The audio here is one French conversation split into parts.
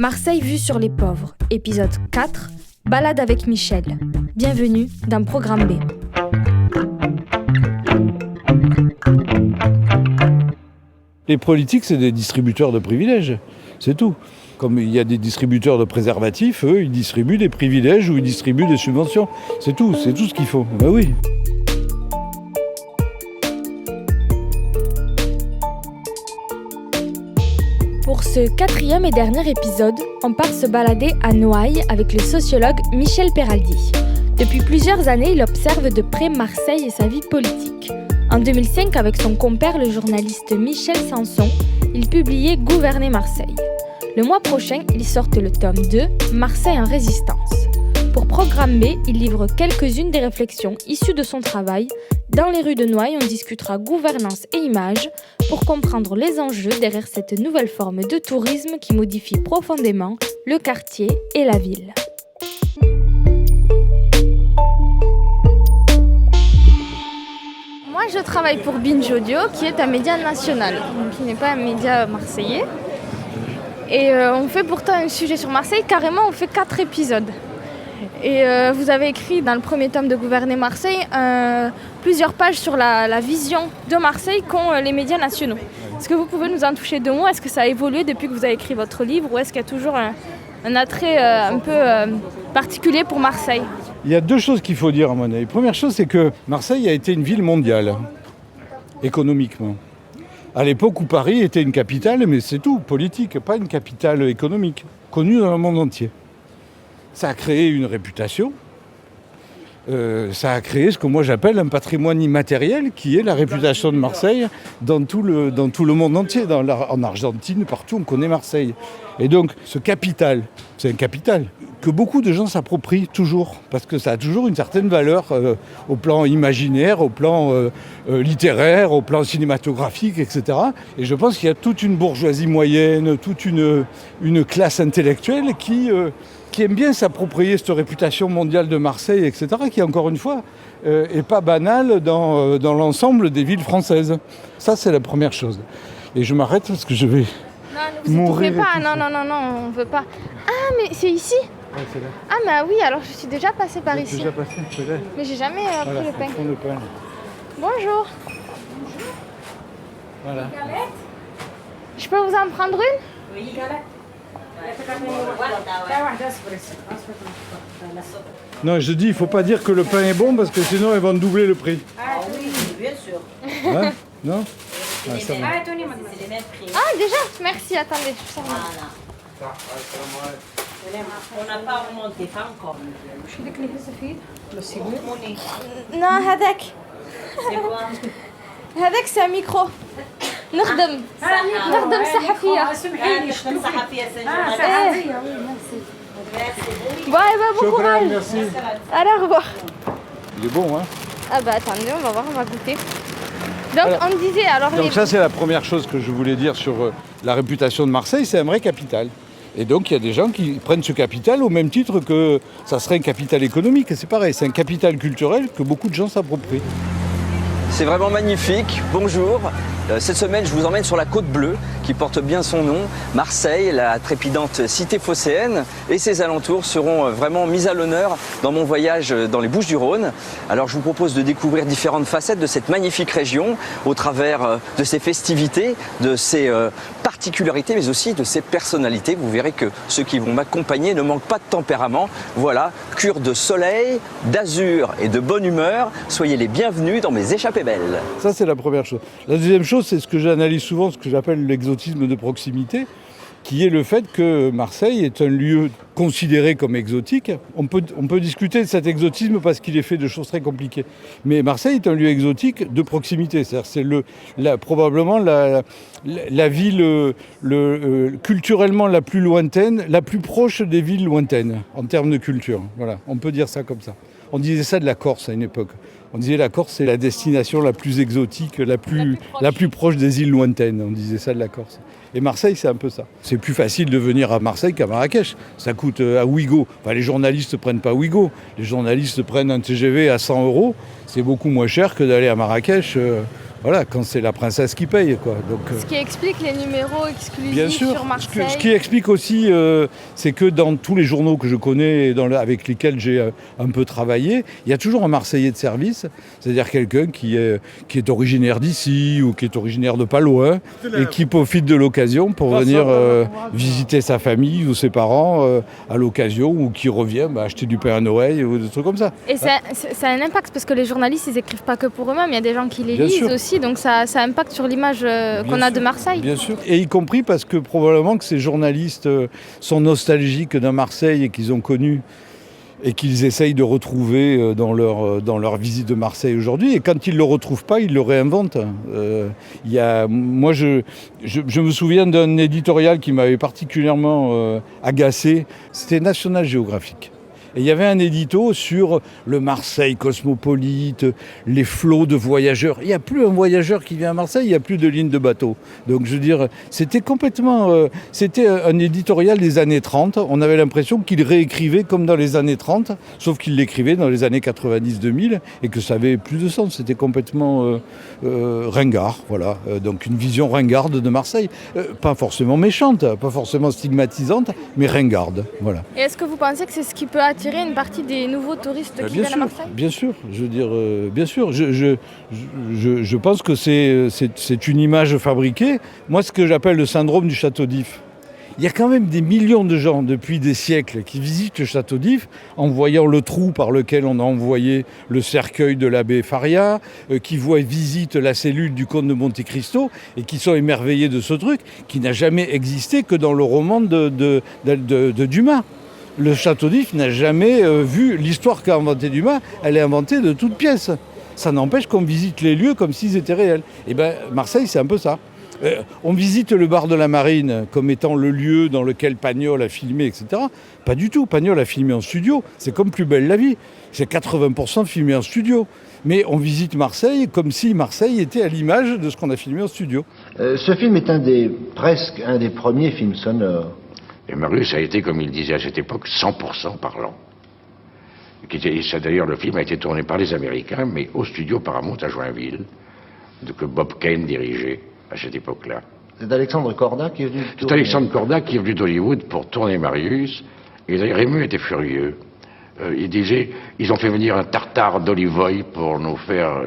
Marseille vue sur les pauvres, épisode 4, balade avec Michel. Bienvenue dans Programme B. Les politiques, c'est des distributeurs de privilèges, c'est tout. Comme il y a des distributeurs de préservatifs, eux, ils distribuent des privilèges ou ils distribuent des subventions. C'est tout ce qu'il faut. Ben oui. Pour ce 4e et dernier épisode, on part se balader à Noailles avec le sociologue Michel Peraldi. Depuis plusieurs années, il observe de près Marseille et sa vie politique. En 2005, avec son compère le journaliste Michel Sanson, il publiait « Gouverner Marseille ». Le mois prochain, ils sortent le tome 2, « Marseille en résistance ». Pour Programme B, il livre quelques-unes des réflexions issues de son travail. Dans les rues de Noailles, on discutera gouvernance et images pour comprendre les enjeux derrière cette nouvelle forme de tourisme qui modifie profondément le quartier et la ville. Moi, je travaille pour Binge Audio, qui est un média national, donc qui n'est pas un média marseillais. Et on fait pourtant un sujet sur Marseille, carrément on fait 4 épisodes. Et vous avez écrit dans le premier tome de Gouverner Marseille plusieurs pages sur la vision de Marseille qu'ont les médias nationaux. Est-ce que vous pouvez nous en toucher 2 mots ? Est-ce que ça a évolué depuis que vous avez écrit votre livre ou est-ce qu'il y a toujours un attrait un peu particulier pour Marseille ? Il y a 2 choses qu'il faut dire à mon avis. Première chose, c'est que Marseille a été une ville mondiale, économiquement. À l'époque où Paris était une capitale, mais c'est tout, politique, pas une capitale économique, connue dans le monde entier. Ça a créé une réputation, ça a créé ce que moi j'appelle un patrimoine immatériel, qui est la réputation de Marseille dans tout le monde entier. En Argentine, partout, on connaît Marseille. Et donc, ce capital, c'est un capital que beaucoup de gens s'approprient toujours, parce que ça a toujours une certaine valeur au plan imaginaire, au plan littéraire, au plan cinématographique, etc. Et je pense qu'il y a toute une bourgeoisie moyenne, toute une classe intellectuelle qui aime bien s'approprier cette réputation mondiale de Marseille, etc., qui, encore une fois, est pas banale dans l'ensemble des villes françaises. Ça, c'est la première chose. Et je m'arrête parce que je vais mourir. Pas. Non, on veut pas. Ah, mais c'est ici ? Ouais, c'est là. Ah, bah oui, alors je suis déjà passée par ici. Déjà passé, c'est là. Mais j'ai jamais pris le pain. Prends le pain. Bonjour. Voilà. Je peux vous en prendre une ? Oui. Non, je dis, il ne faut pas dire que le pain est bon parce que sinon ils vont doubler le prix. Ah oui, bien sûr. Hein ? Non ? C'est ça les va. mêmes prix. Ah, déjà ? Merci, attendez. Voilà. On n'a pas remonté, pas encore. Non, هذاك. C'est quoi هذاك c'est un micro. نخدم صحفية. نخدم صحفية Bon, eh ben, bon Chocolat, courage. merci. Allez, au revoir. Il est bon, hein ? Ah bah attendez, on va voir, on va goûter. Donc Alors, on disait alors Donc ça, c'est la première chose que je voulais dire sur la réputation de Marseille, c'est un vrai capital. Et donc, il y a des gens qui prennent ce capital au même titre que ça serait un capital économique. Et c'est pareil, c'est un capital culturel que beaucoup de gens s'approprient. C'est vraiment magnifique. Bonjour. Cette semaine, je vous emmène sur la Côte Bleue, qui porte bien son nom. Marseille, la trépidante cité phocéenne et ses alentours seront vraiment mis à l'honneur dans mon voyage dans les Bouches-du-Rhône. Alors, je vous propose de découvrir différentes facettes de cette magnifique région au travers de ses festivités, de ses particularités, mais aussi de ses personnalités. Vous verrez que ceux qui vont m'accompagner ne manquent pas de tempérament. Voilà, cure de soleil, d'azur et de bonne humeur. Soyez les bienvenus dans mes échappées belles. Ça, c'est la première chose. La deuxième chose, c'est ce que j'analyse souvent, ce que j'appelle l'exotisme de proximité, qui est le fait que Marseille est un lieu considéré comme exotique. On peut discuter de cet exotisme parce qu'il est fait de choses très compliquées. Mais Marseille est un lieu exotique de proximité. C'est-à-dire c'est probablement la ville culturellement la plus lointaine, la plus proche des villes lointaines en termes de culture. Voilà, on peut dire ça comme ça. On disait ça de la Corse à une époque. On disait la Corse, c'est la destination la plus exotique, la plus proche des îles lointaines. On disait ça de la Corse. Et Marseille, c'est un peu ça. C'est plus facile de venir à Marseille qu'à Marrakech. Ça coûte à Ouigo. Enfin, les journalistes ne prennent pas Ouigo. Les journalistes prennent un TGV à 100 €. C'est beaucoup moins cher que d'aller à Marrakech voilà, quand c'est la princesse qui paye, quoi. Donc, Ce qui explique les numéros exclusifs bien sûr, sur Marseille. ce qui explique aussi, c'est que dans tous les journaux que je connais et avec lesquels j'ai un peu travaillé, il y a toujours un Marseillais de service, c'est-à-dire quelqu'un qui est originaire d'ici ou qui est originaire de pas loin et qui profite de l'occasion pour venir visiter sa famille ou ses parents à l'occasion ou qui revient acheter du pain à Noël ou des trucs comme ça. Et ça a un impact parce que les journalistes, ils écrivent pas que pour eux-mêmes, il y a des gens qui les Bien lisent sûr. aussi, donc ça impacte sur l'image qu'on a de Marseille. Bien sûr, et y compris parce que probablement que ces journalistes sont nostalgiques d'un Marseille et qu'ils ont connu et qu'ils essayent de retrouver dans leur visite de Marseille aujourd'hui. Et quand ils ne le retrouvent pas, ils le réinventent. Moi, je me souviens d'un éditorial qui m'avait particulièrement agacé. C'était National Geographic. Et il y avait un édito sur le Marseille cosmopolite, les flots de voyageurs. Il n'y a plus un voyageur qui vient à Marseille, il n'y a plus de ligne de bateau. Donc je veux dire, c'était un éditorial des années 30. On avait l'impression qu'il réécrivait comme dans les années 30, sauf qu'il l'écrivait dans les années 90-2000 et que ça avait plus de sens. C'était complètement ringard, voilà. Donc une vision ringarde de Marseille. Pas forcément méchante, pas forcément stigmatisante, mais ringarde, voilà. Et est-ce que vous pensez que c'est ce qui peut attirer une partie des nouveaux touristes qui viennent à Marseille ? Bien sûr, je veux dire, bien sûr. Je pense que c'est une image fabriquée. Moi, ce que j'appelle le syndrome du Château d'If. Il y a quand même des millions de gens depuis des siècles qui visitent le Château d'If en voyant le trou par lequel on a envoyé le cercueil de l'abbé Faria, qui visitent la cellule du comte de Monte Cristo et qui sont émerveillés de ce truc qui n'a jamais existé que dans le roman de Dumas. Le Château d'If n'a jamais vu l'histoire qu'a inventée Dumas, elle est inventée de toutes pièces. Ça n'empêche qu'on visite les lieux comme s'ils étaient réels. Et bien, Marseille, c'est un peu ça. On visite le bar de la Marine comme étant le lieu dans lequel Pagnol a filmé, etc. Pas du tout. Pagnol a filmé en studio. C'est comme Plus belle la vie. C'est 80% filmé en studio. Mais on visite Marseille comme si Marseille était à l'image de ce qu'on a filmé en studio. Ce film est presque un des premiers films sonores. Et Marius a été, comme il disait à cette époque, 100% parlant. D'ailleurs, le film a été tourné par les Américains, mais au studio Paramount à Joinville, que Bob Kane dirigeait à cette époque-là. C'est Alexandre Corda qui est venu tourner. C'est Alexandre Corda qui est venu d'Hollywood pour tourner Marius. Et Rému était furieux. Il disait, ils ont fait venir un tartare d'olive oil pour nous faire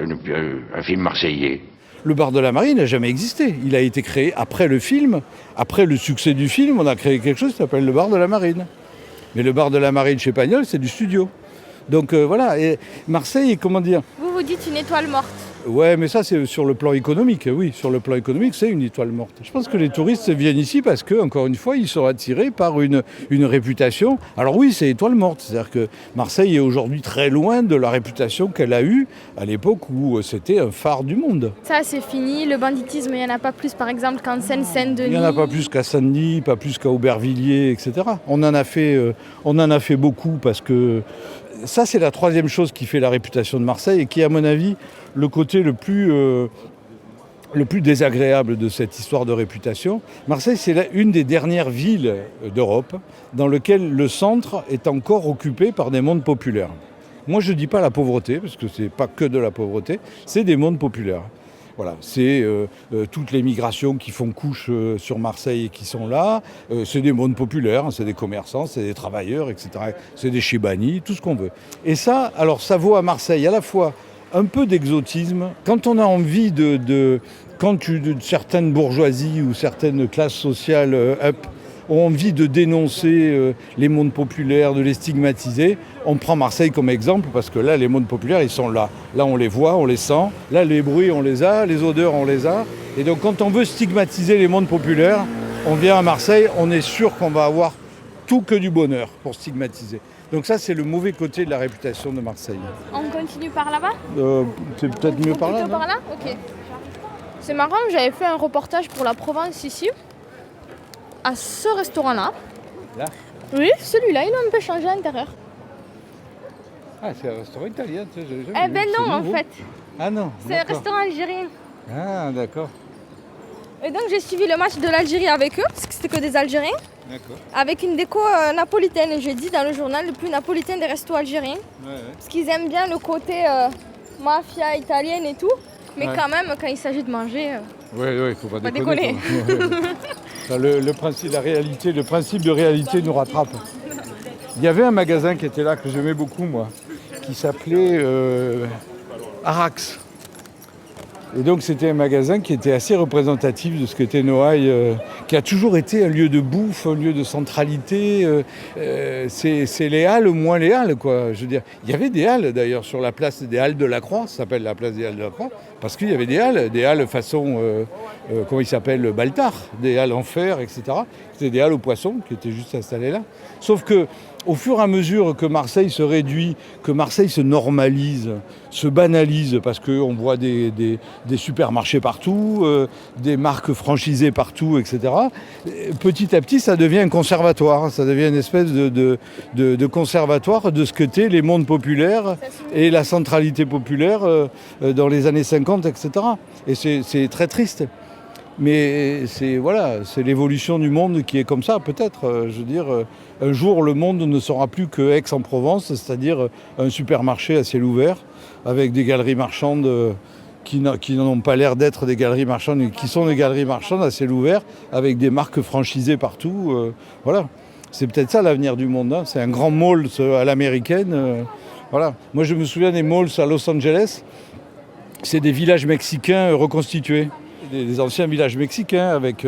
un film marseillais. Le bar de la Marine n'a jamais existé. Il a été créé après le film. Après le succès du film, on a créé quelque chose qui s'appelle le bar de la Marine. Mais le bar de la Marine chez Pagnol, c'est du studio. Donc voilà. Et Marseille, comment dire ? Vous dites une étoile morte. Ouais, mais ça, c'est sur le plan économique. Oui, sur le plan économique, c'est une étoile morte. Je pense que les touristes viennent ici parce que, encore une fois, ils sont attirés par une réputation. Alors oui, c'est étoile morte. C'est-à-dire que Marseille est aujourd'hui très loin de la réputation qu'elle a eue à l'époque où c'était un phare du monde. Ça, c'est fini. Le banditisme, il n'y en a pas plus, par exemple, qu'en Seine-Saint-Denis. Il n'y en a pas plus qu'à Saint-Denis, pas plus qu'à Aubervilliers, etc. On en a fait beaucoup parce que ça, c'est la troisième chose qui fait la réputation de Marseille et qui, à mon avis, le côté le plus désagréable de cette histoire de réputation. Marseille, c'est une des dernières villes d'Europe dans laquelle le centre est encore occupé par des mondes populaires. Moi, je ne dis pas la pauvreté, parce que ce n'est pas que de la pauvreté, c'est des mondes populaires. Voilà, c'est toutes les migrations qui font couche sur Marseille et qui sont là. C'est des mondes populaires, c'est des commerçants, c'est des travailleurs, etc. C'est des Chibani, tout ce qu'on veut. Et ça, alors ça vaut à Marseille à la fois un peu d'exotisme. Quand on a envie de certaines bourgeoisies ou certaines classes sociales ont envie de dénoncer les mondes populaires, de les stigmatiser, on prend Marseille comme exemple parce que là, les mondes populaires, ils sont là. Là, on les voit, on les sent. Là, les bruits, on les a. Les odeurs, on les a. Et donc, quand on veut stigmatiser les mondes populaires, on vient à Marseille, on est sûr qu'on va avoir tout que du bonheur pour stigmatiser. Donc ça, c'est le mauvais côté de la réputation de Marseille. On continue par là-bas ? C'est peut-être mieux par là, plutôt par là ? Ok. C'est marrant, j'avais fait un reportage pour la Provence ici, à ce restaurant-là. Là ? Oui, celui-là, il a un peu changé à l'intérieur. Ah, c'est un restaurant italien, tu sais, j'ai jamais Eh vu. ben non, en fait. Ah non, C'est un restaurant algérien. Ah, d'accord. Et donc j'ai suivi le match de l'Algérie avec eux, parce que c'était que des Algériens, D'accord. avec une déco napolitaine. Et j'ai dit dans le journal le plus napolitain des restos algériens, Ouais. parce qu'ils aiment bien le côté mafia italienne et tout. Mais quand même, quand il s'agit de manger... Oui, il faut pas déconner. Le principe de réalité nous rattrape. Il y avait un magasin qui était là, que j'aimais beaucoup, moi, qui s'appelait Arax. Et donc c'était un magasin qui était assez représentatif de ce qu'était Noailles, qui a toujours été un lieu de bouffe, un lieu de centralité. C'est les Halles, moins les Halles, quoi. Je veux dire, il y avait des Halles d'ailleurs sur la place des Halles de la Croix, ça s'appelle la place des Halles de la Croix, parce qu'il y avait des Halles façon, comment il s'appelle, Baltard, des Halles en fer, etc. C'était des Halles aux poissons qui étaient juste installées là. Sauf que au fur et à mesure que Marseille se réduit, que Marseille se normalise, se banalise, parce qu'on voit des supermarchés partout, des marques franchisées partout, etc., petit à petit, ça devient un conservatoire. Ça devient une espèce de conservatoire de ce qu'étaient les mondes populaires et la centralité populaire dans les années 50, etc. Et c'est très triste. Mais c'est l'évolution du monde qui est comme ça, peut-être. Je veux dire, un jour, le monde ne sera plus que Aix-en-Provence, c'est-à-dire un supermarché à ciel ouvert, avec des galeries marchandes qui n'ont pas l'air d'être des galeries marchandes, mais qui sont des galeries marchandes à ciel ouvert, avec des marques franchisées partout. Voilà. C'est peut-être ça l'avenir du monde. Hein. C'est un grand mall à l'américaine. Voilà. Moi, je me souviens des malls à Los Angeles. C'est des villages mexicains reconstitués. Des anciens villages mexicains avec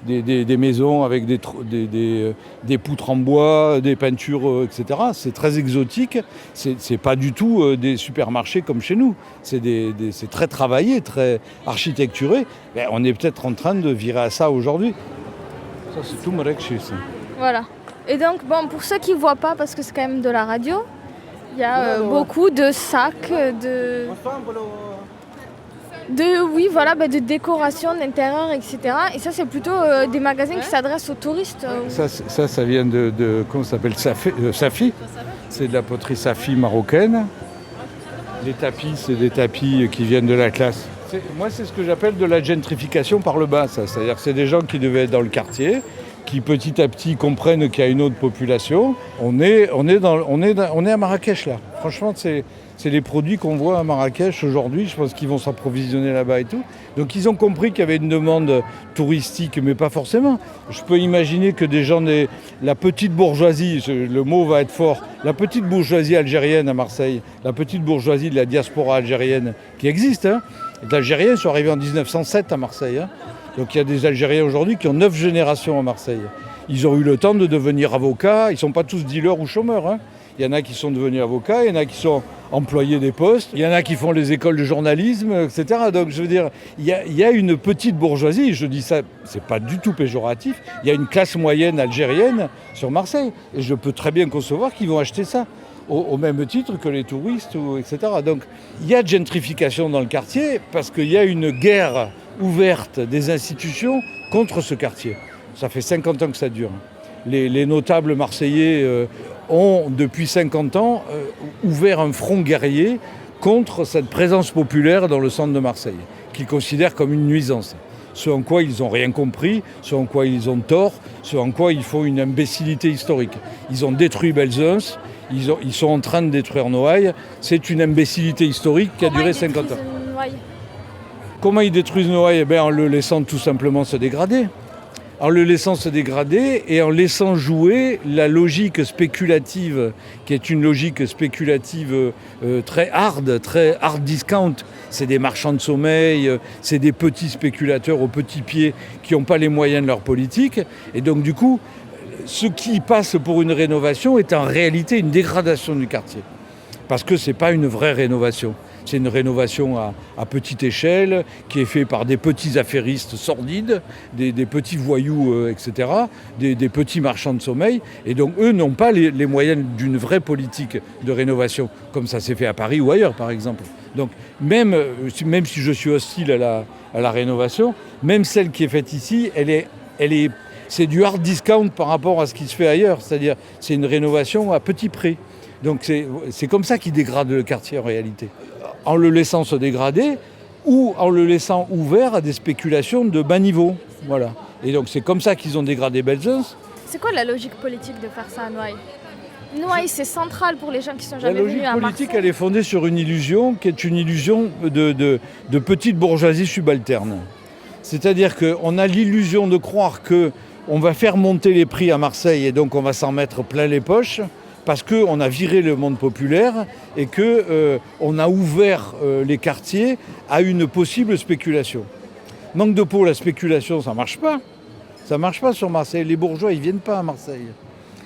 des maisons, avec des poutres en bois, des peintures, etc. C'est très exotique. C'est pas du tout des supermarchés comme chez nous. C'est très travaillé, très architecturé. Ben, on est peut-être en train de virer à ça aujourd'hui. Ça, c'est tout Marrakech. Voilà. Et donc, pour ceux qui ne voient pas, parce que c'est quand même de la radio, il y a beaucoup de sacs, de décoration d'intérieur, etc. Et ça, c'est plutôt des magasins qui s'adressent aux touristes. Ça vient de comment ça s'appelle, Safi. C'est de la poterie Safi marocaine. Les tapis, c'est des tapis qui viennent de la classe. Moi, c'est ce que j'appelle de la gentrification par le bas. C'est-à-dire que c'est des gens qui devaient être dans le quartier, qui petit à petit comprennent qu'il y a une autre population. On est à Marrakech là. Franchement, c'est les produits qu'on voit à Marrakech aujourd'hui. Je pense qu'ils vont s'approvisionner là-bas et tout. Donc ils ont compris qu'il y avait une demande touristique, mais pas forcément. Je peux imaginer que des gens, la petite bourgeoisie, le mot va être fort, la petite bourgeoisie algérienne à Marseille, la petite bourgeoisie de la diaspora algérienne qui existe. Hein. Les Algériens sont arrivés en 1907 à Marseille. Hein. Donc il y a des Algériens aujourd'hui qui ont 9 générations à Marseille. Ils ont eu le temps de devenir avocats. Ils ne sont pas tous dealers ou chômeurs. Hein. Il y en a qui sont devenus avocats, il y en a qui sont employés des postes, il y en a qui font les écoles de journalisme, etc. Donc je veux dire, il y a une petite bourgeoisie, je dis ça, c'est pas du tout péjoratif, il y a une classe moyenne algérienne sur Marseille. Et je peux très bien concevoir qu'ils vont acheter ça, au même titre que les touristes, etc. Donc il y a de gentrification dans le quartier parce qu'il y a une guerre ouverte des institutions contre ce quartier. Ça fait 50 ans que ça dure. Les notables marseillais ont, depuis 50 ans, ouvert un front guerrier contre cette présence populaire dans le centre de Marseille, qu'ils considèrent comme une nuisance. Ce en quoi ils n'ont rien compris, ce en quoi ils ont tort, ce en quoi ils font une imbécilité historique. Ils ont détruit Belzunce, ils sont en train de détruire Noailles. C'est une imbécilité historique qui a duré 50 ans. Comment ils détruisent Noailles ? En le laissant tout simplement se dégrader. En le laissant se dégrader et en laissant jouer la logique spéculative, qui est une logique spéculative très hard discount. C'est des marchands de sommeil, c'est des petits spéculateurs aux petits pieds qui n'ont pas les moyens de leur politique. Et donc du coup, ce qui passe pour une rénovation est en réalité une dégradation du quartier. Parce que ce n'est pas une vraie rénovation. C'est une rénovation à petite échelle qui est faite par des petits affairistes sordides, des petits voyous, etc., des petits marchands de sommeil. Et donc, eux n'ont pas les moyens d'une vraie politique de rénovation, comme ça s'est fait à Paris ou ailleurs, par exemple. Donc, même si je suis hostile à la rénovation, même celle qui est faite ici, c'est du hard discount par rapport à ce qui se fait ailleurs. C'est-à-dire, c'est une rénovation à petit prix. Donc, c'est comme ça qu'ils dégradent le quartier en réalité. En le laissant se dégrader ou en le laissant ouvert à des spéculations de bas niveau. Voilà. Et donc c'est comme ça qu'ils ont dégradé Belzunce. C'est quoi la logique politique de faire ça à Noailles ? Noailles, c'est central pour les gens qui sont La jamais logique venus à politique, Marseille. elle est fondée sur une illusion qui est une illusion de petite bourgeoisie subalterne. C'est-à-dire qu'on a l'illusion de croire qu'on va faire monter les prix à Marseille et donc on va s'en mettre plein les poches parce qu'on a viré le monde populaire et qu'on a ouvert les quartiers à une possible spéculation. Manque de peau, la spéculation, ça ne marche pas. Ça ne marche pas sur Marseille. Les bourgeois, ils ne viennent pas à Marseille.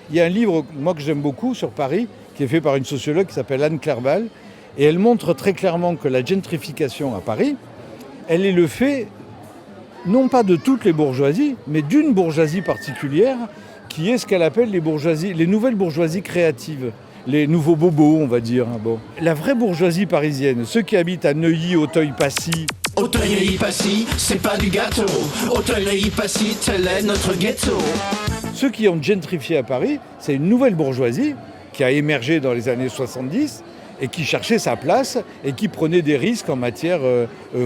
Il y a un livre, moi, que j'aime beaucoup sur Paris, qui est fait par une sociologue qui s'appelle Anne Clerval. Et elle montre très clairement que la gentrification à Paris, elle est le fait, non pas de toutes les bourgeoisies, mais d'une bourgeoisie particulière, qui est ce qu'elle appelle les nouvelles bourgeoisies créatives. Les nouveaux bobos, on va dire. Bon. La vraie bourgeoisie parisienne, ceux qui habitent à Neuilly, Auteuil-Passy, Auteuil-Passy, c'est pas du gâteau. Auteuil-Passy, tel est notre ghetto. Ceux qui ont gentrifié à Paris, c'est une nouvelle bourgeoisie qui a émergé dans les années 70 et qui cherchait sa place et qui prenait des risques en matière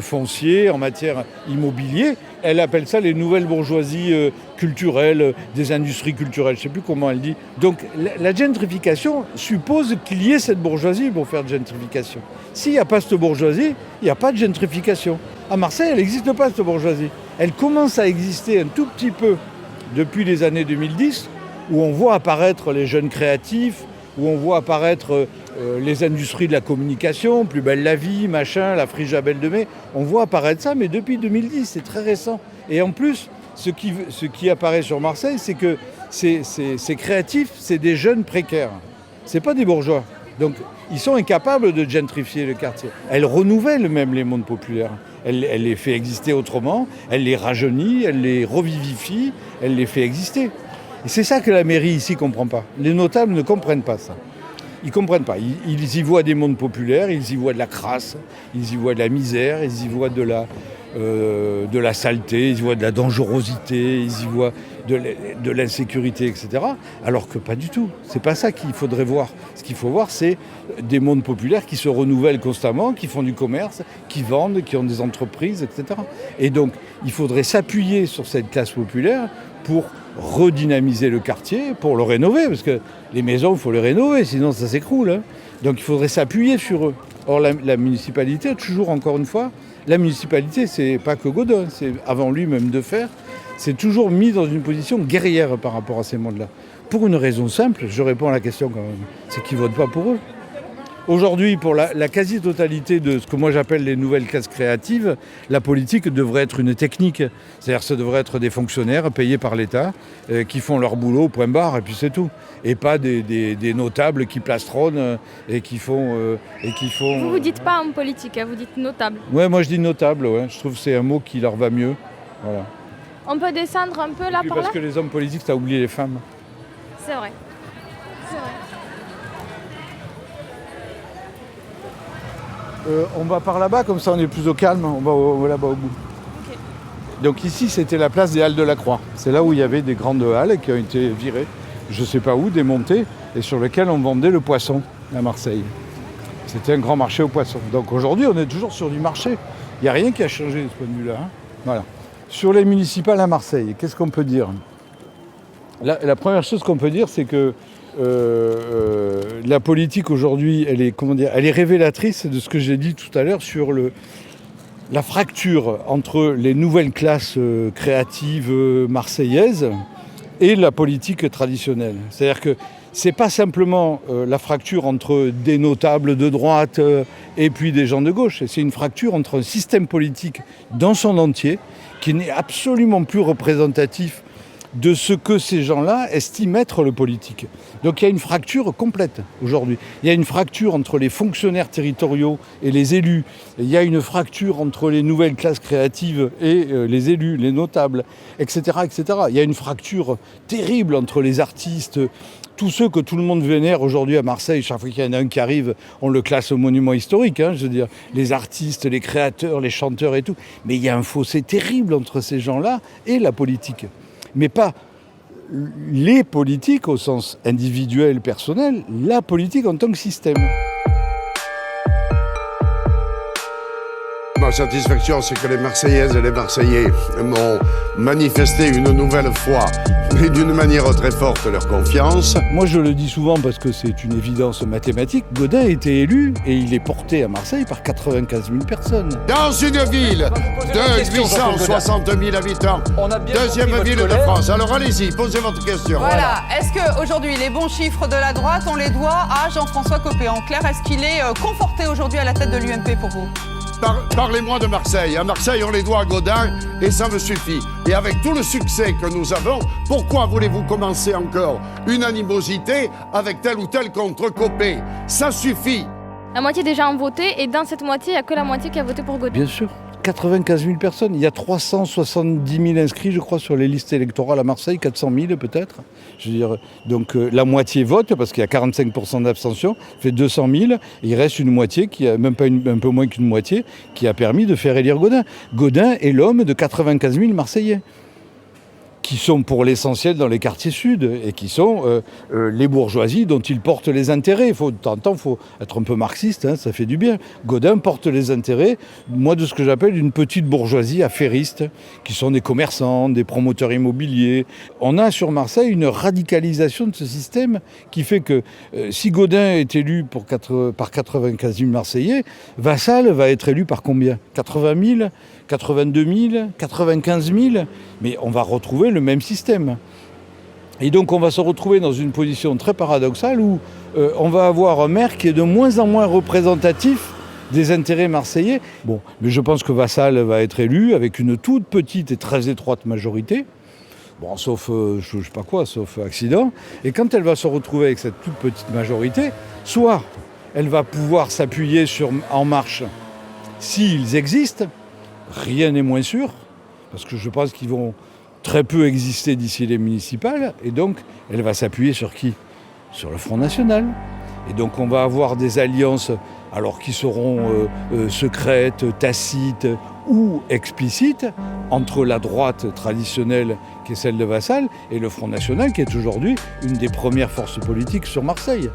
foncière, en matière immobilier. Elle appelle ça les nouvelles bourgeoisies culturelles, des industries culturelles, je ne sais plus comment elle dit. Donc la gentrification suppose qu'il y ait cette bourgeoisie pour faire de gentrification. S'il n'y a pas cette bourgeoisie, il n'y a pas de gentrification. À Marseille, elle n'existe pas cette bourgeoisie. Elle commence à exister un tout petit peu depuis les années 2010, où on voit apparaître les jeunes créatifs, où on voit apparaître les industries de la communication, Plus belle la vie, machin, la Frigabelle de mai. On voit apparaître ça, mais depuis 2010, c'est très récent. Et en plus, ce qui apparaît sur Marseille, c'est que ces créatifs, c'est des jeunes précaires. C'est pas des bourgeois. Donc, ils sont incapables de gentrifier le quartier. Elle renouvelle même les mondes populaires. Elle les fait exister autrement, elle les rajeunit, elle les revivifie, elle les fait exister. Et c'est ça que la mairie ici ne comprend pas. Les notables ne comprennent pas ça. Ils ne comprennent pas. Ils y voient des mondes populaires, ils y voient de la crasse, ils y voient de la misère, ils y voient de la saleté, ils y voient de la dangerosité, ils y voient de l'insécurité, etc. Alors que pas du tout. C'est pas ça qu'il faudrait voir. Ce qu'il faut voir, c'est des mondes populaires qui se renouvellent constamment, qui font du commerce, qui vendent, qui ont des entreprises, etc. Et donc, il faudrait s'appuyer sur cette classe populaire pour redynamiser le quartier, pour le rénover, parce que les maisons, il faut les rénover, sinon ça s'écroule. Hein. Donc il faudrait s'appuyer sur eux. Or la municipalité, toujours encore une fois, la municipalité, c'est pas que Godin, c'est avant lui même de faire, c'est toujours mis dans une position guerrière par rapport à ces mondes-là. Pour une raison simple, je réponds à la question quand même, c'est qu'ils ne votent pas pour eux. Aujourd'hui, pour la quasi-totalité de ce que moi j'appelle les nouvelles classes créatives, la politique devrait être une technique. C'est-à-dire que ça devrait être des fonctionnaires payés par l'État qui font leur boulot, point barre, et puis c'est tout. Et pas des notables qui plastronnent et qui font... Vous dites pas homme politique, hein, vous dites notable. Ouais, moi je dis notable, ouais. Je trouve que c'est un mot qui leur va mieux. Voilà. On peut descendre un peu là Et puis par là parce que les hommes politiques, ça oublie les femmes. C'est vrai. C'est vrai. On va par là-bas, comme ça on est plus au calme, on va là-bas au bout. Okay. Donc ici c'était la place des Halles de la Croix. C'est là où il y avait des grandes halles qui ont été virées, je ne sais pas où, démontées, et sur lesquelles on vendait le poisson à Marseille. C'était un grand marché au poisson. Donc aujourd'hui on est toujours sur du marché. Il n'y a rien qui a changé de ce point de vue-là. Hein. Voilà. Sur les municipales à Marseille, qu'est-ce qu'on peut dire ? La première chose qu'on peut dire, c'est que la politique aujourd'hui, elle est révélatrice de ce que j'ai dit tout à l'heure sur la fracture entre les nouvelles classes créatives marseillaises et la politique traditionnelle. C'est-à-dire que c'est pas simplement la fracture entre des notables de droite et puis des gens de gauche, c'est une fracture entre un système politique dans son entier qui n'est absolument plus représentatif de ce que ces gens-là estiment être le politique. Donc il y a une fracture complète aujourd'hui. Il y a une fracture entre les fonctionnaires territoriaux et les élus. Il y a une fracture entre les nouvelles classes créatives et les élus, les notables, etc., etc. Il y a une fracture terrible entre les artistes, tous ceux que tout le monde vénère aujourd'hui à Marseille. Chaque fois qu'il y en a un qui arrive, on le classe au monument historique. Hein, je veux dire, les artistes, les créateurs, les chanteurs et tout. Mais il y a un fossé terrible entre ces gens-là et la politique. Mais pas les politiques au sens individuel, personnel, la politique en tant que système. Ma satisfaction, c'est que les Marseillaises et les Marseillais m'ont manifester une nouvelle fois, mais d'une manière très forte, leur confiance. Moi je le dis souvent parce que c'est une évidence mathématique, Gaudin a été élu et il est porté à Marseille par 95 000 personnes. Dans une ville de 860 000 habitants, deuxième ville de France. Alors allez-y, posez votre question. Voilà. Est-ce qu'aujourd'hui, les bons chiffres de la droite, on les doit à Jean-François Copé? En clair, est-ce qu'il est conforté aujourd'hui à la tête de l'UMP pour vous? Parlez-moi de Marseille. À Marseille, on les doit à Gaudin et ça me suffit. Et avec tout le succès que nous avons, pourquoi voulez-vous commencer encore une animosité avec tel ou tel contre Copé? Ça suffit. La moitié des gens ont voté et dans cette moitié, il n'y a que la moitié qui a voté pour Gaudin. Bien sûr. 95 000 personnes. Il y a 370 000 inscrits, je crois, sur les listes électorales à Marseille, 400 000 peut-être. Je veux dire, donc la moitié vote, parce qu'il y a 45% d'abstention, fait 200 000. Et il reste une moitié, qui a même pas un peu moins qu'une moitié, qui a permis de faire élire Gaudin. Gaudin est l'homme de 95 000 Marseillais, qui sont pour l'essentiel dans les quartiers sud et qui sont les bourgeoisies dont il porte les intérêts. De temps en temps, il faut être un peu marxiste, hein, ça fait du bien. Gaudin porte les intérêts, moi, de ce que j'appelle une petite bourgeoisie affairiste, qui sont des commerçants, des promoteurs immobiliers. On a sur Marseille une radicalisation de ce système qui fait que si Gaudin est élu par 95 000 Marseillais, Vassal va être élu par combien? 80 000 82 000, 95 000, mais on va retrouver le même système. Et donc on va se retrouver dans une position très paradoxale où on va avoir un maire qui est de moins en moins représentatif des intérêts marseillais. Bon, mais je pense que Vassal va être élu avec une toute petite et très étroite majorité. Bon, sauf, je sais pas quoi, sauf accident. Et quand elle va se retrouver avec cette toute petite majorité, soit elle va pouvoir s'appuyer sur En Marche s'ils existent. Rien n'est moins sûr, parce que je pense qu'ils vont très peu exister d'ici les municipales, et donc elle va s'appuyer sur qui? Sur le Front National. Et donc on va avoir des alliances, alors qui seront secrètes, tacites ou explicites, entre la droite traditionnelle, qui est celle de Vassal, et le Front National, qui est aujourd'hui une des premières forces politiques sur Marseille.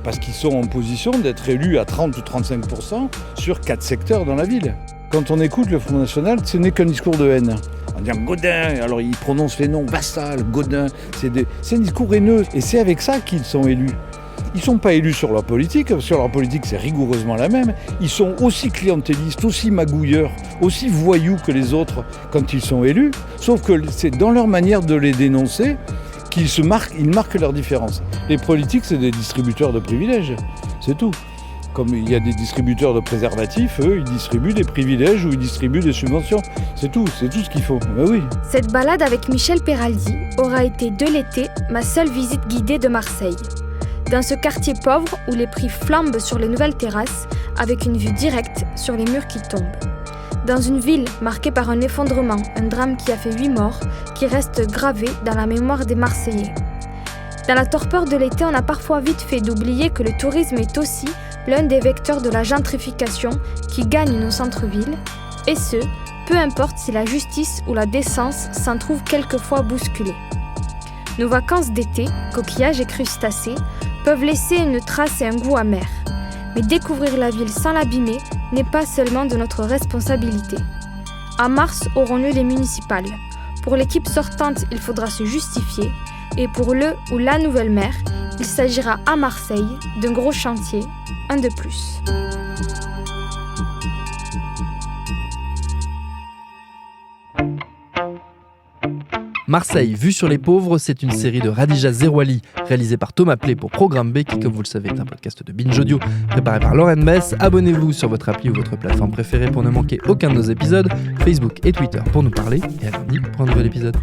Parce qu'ils sont en position d'être élus à 30 ou 35% sur 4 secteurs dans la ville. Quand on écoute le Front National, ce n'est qu'un discours de haine. On dit Gaudin, alors ils prononcent les noms, Vassal, Gaudin, c'est un discours haineux. Et c'est avec ça qu'ils sont élus. Ils ne sont pas élus sur leur politique, sur leur politique c'est rigoureusement la même. Ils sont aussi clientélistes, aussi magouilleurs, aussi voyous que les autres quand ils sont élus, sauf que c'est dans leur manière de les dénoncer qu'ils marquent leur différence. Les politiques, c'est des distributeurs de privilèges, c'est tout. Comme il y a des distributeurs de préservatifs, eux, ils distribuent des privilèges ou ils distribuent des subventions. C'est tout ce qu'il faut. Ben oui. Cette balade avec Michel Peraldi aura été de l'été ma seule visite guidée de Marseille. Dans ce quartier pauvre où les prix flambent sur les nouvelles terrasses avec une vue directe sur les murs qui tombent. Dans une ville marquée par un effondrement, un drame qui a fait 8 morts, qui reste gravé dans la mémoire des Marseillais. Dans la torpeur de l'été, on a parfois vite fait d'oublier que le tourisme est aussi l'un des vecteurs de la gentrification qui gagne nos centres-villes, et ce, peu importe si la justice ou la décence s'en trouvent quelquefois bousculées. Nos vacances d'été, coquillages et crustacés, peuvent laisser une trace et un goût amer. Mais découvrir la ville sans l'abîmer n'est pas seulement de notre responsabilité. En mars auront lieu les municipales. Pour l'équipe sortante, il faudra se justifier, et pour le ou la nouvelle maire, il s'agira à Marseille d'un gros chantier, un de plus. Marseille, vue sur les pauvres, c'est une série de Radija Zerouali, réalisée par Thomas Play pour Programme B, qui, comme vous le savez, est un podcast de Binge Audio, préparé par Lauren Bess. Abonnez-vous sur votre appli ou votre plateforme préférée pour ne manquer aucun de nos épisodes, Facebook et Twitter pour nous parler, et à lundi pour un nouvel épisode.